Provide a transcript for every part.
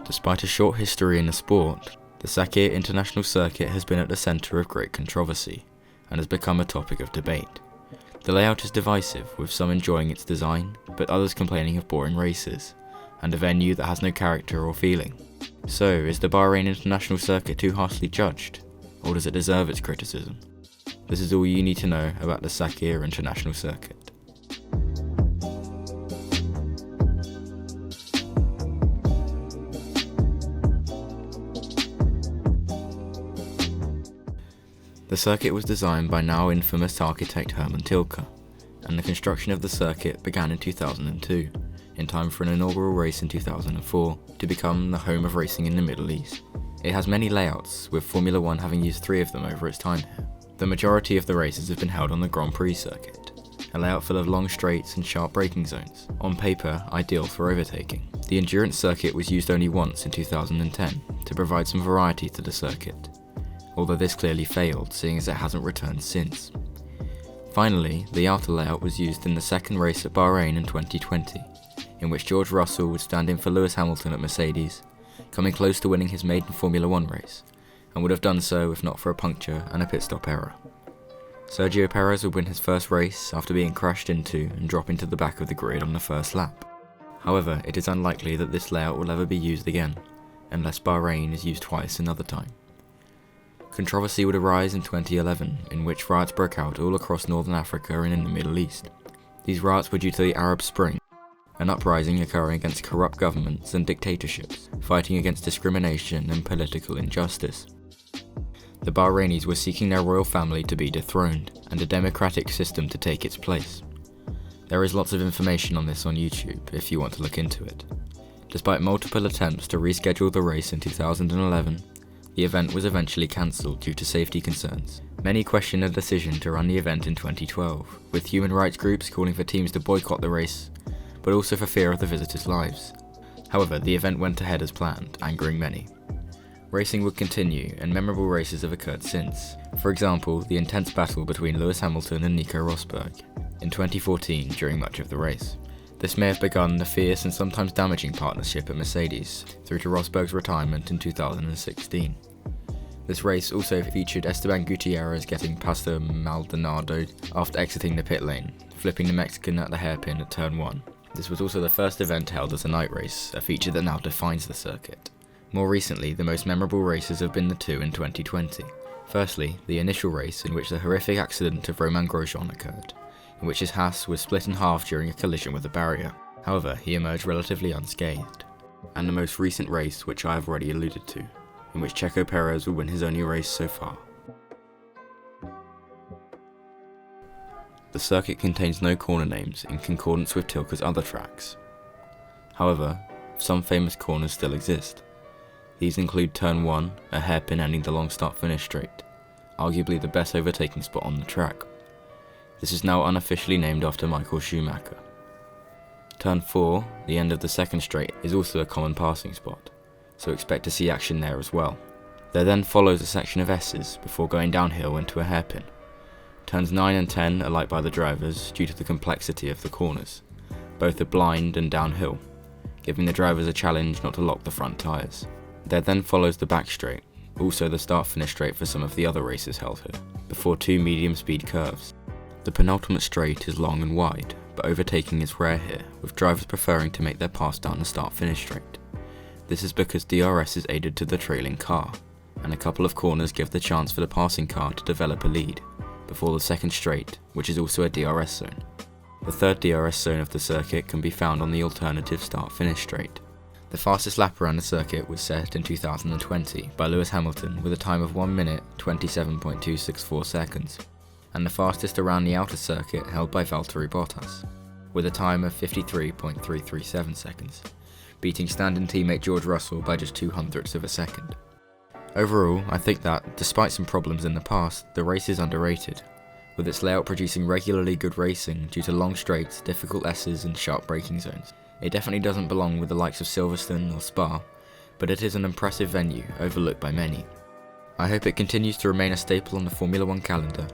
Despite a short history in the sport, the Sakhir International Circuit has been at the centre of great controversy and has become a topic of debate. The layout is divisive, with some enjoying its design, but others complaining of boring races, and a venue that has no character or feeling. So, is the Bahrain International Circuit too harshly judged, or does it deserve its criticism? This is all you need to know about the Sakhir International Circuit. The circuit was designed by now infamous architect Hermann Tilke, and the construction of the circuit began in 2002, in time for an inaugural race in 2004, to become the home of racing in the Middle East. It has many layouts, with Formula 1 having used 3 of them over its time here. The majority of the races have been held on the Grand Prix circuit, a layout full of long straights and sharp braking zones, on paper ideal for overtaking. The endurance circuit was used only once in 2010, to provide some variety to the circuit, although this clearly failed, seeing as it hasn't returned since. Finally, the outer layout was used in the second race at Bahrain in 2020, in which George Russell would stand in for Lewis Hamilton at Mercedes, coming close to winning his maiden Formula 1 race, and would have done so if not for a puncture and a pit stop error. Sergio Perez would win his first race after being crashed into and dropping to the back of the grid on the first lap. However, it is unlikely that this layout will ever be used again, unless Bahrain is used twice another time. Controversy would arise in 2011, in which riots broke out all across northern Africa and in the Middle East. These riots were due to the Arab Spring, an uprising occurring against corrupt governments and dictatorships, fighting against discrimination and political injustice. The Bahrainis were seeking their royal family to be dethroned, and a democratic system to take its place. There is lots of information on this on YouTube, if you want to look into it. Despite multiple attempts to reschedule the race in 2011, the event was eventually cancelled due to safety concerns. Many question the decision to run the event in 2012, with human rights groups calling for teams to boycott the race, but also for fear of the visitors' lives. However, the event went ahead as planned, angering many. Racing would continue, and memorable races have occurred since. For example, the intense battle between Lewis Hamilton and Nico Rosberg in 2014 during much of the race. This may have begun the fierce and sometimes damaging partnership at Mercedes, through to Rosberg's retirement in 2016. This race also featured Esteban Gutierrez getting past the Maldonado after exiting the pit lane, flipping the Mexican at the hairpin at turn 1. This was also the first event held as a night race, a feature that now defines the circuit. More recently, the most memorable races have been the 2 in 2020. Firstly, the initial race in which the horrific accident of Romain Grosjean occurred, in which his Haas was split in half during a collision with a barrier. However, he emerged relatively unscathed. And the most recent race, which I have already alluded to, in which Checo Perez would win his only race so far. The circuit contains no corner names in concordance with Tilke's other tracks. However, some famous corners still exist. These include Turn 1, a hairpin ending the long start-finish straight, arguably the best overtaking spot on the track. This is now unofficially named after Michael Schumacher. Turn 4, the end of the second straight, is also a common passing spot, so expect to see action there as well. There then follows a section of S's before going downhill into a hairpin. Turns 9 and 10 are liked by the drivers due to the complexity of the corners. Both are blind and downhill, giving the drivers a challenge not to lock the front tyres. There then follows the back straight, also the start-finish straight for some of the other races held here, before 2 medium-speed curves. The penultimate straight is long and wide, but overtaking is rare here, with drivers preferring to make their pass down the start-finish straight. This is because DRS is aided to the trailing car, and a couple of corners give the chance for the passing car to develop a lead, before the second straight, which is also a DRS zone. The third DRS zone of the circuit can be found on the alternative start-finish straight. The fastest lap around the circuit was set in 2020 by Lewis Hamilton with a time of 1 minute 27.264 seconds, and the fastest around the outer circuit held by Valtteri Bottas, with a time of 53.337 seconds, beating stand-in teammate George Russell by just 0.02 of a second. Overall, I think that, despite some problems in the past, the race is underrated, with its layout producing regularly good racing due to long straights, difficult S's and sharp braking zones. It definitely doesn't belong with the likes of Silverstone or Spa, but it is an impressive venue overlooked by many. I hope it continues to remain a staple on the Formula 1 calendar,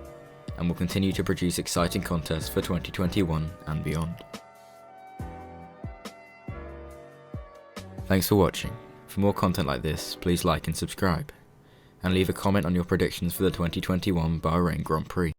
and will continue to produce exciting contests for 2021 and beyond. Thanks for watching. For more content like this, please like and subscribe, and leave a comment on your predictions for the 2021 Bahrain Grand Prix.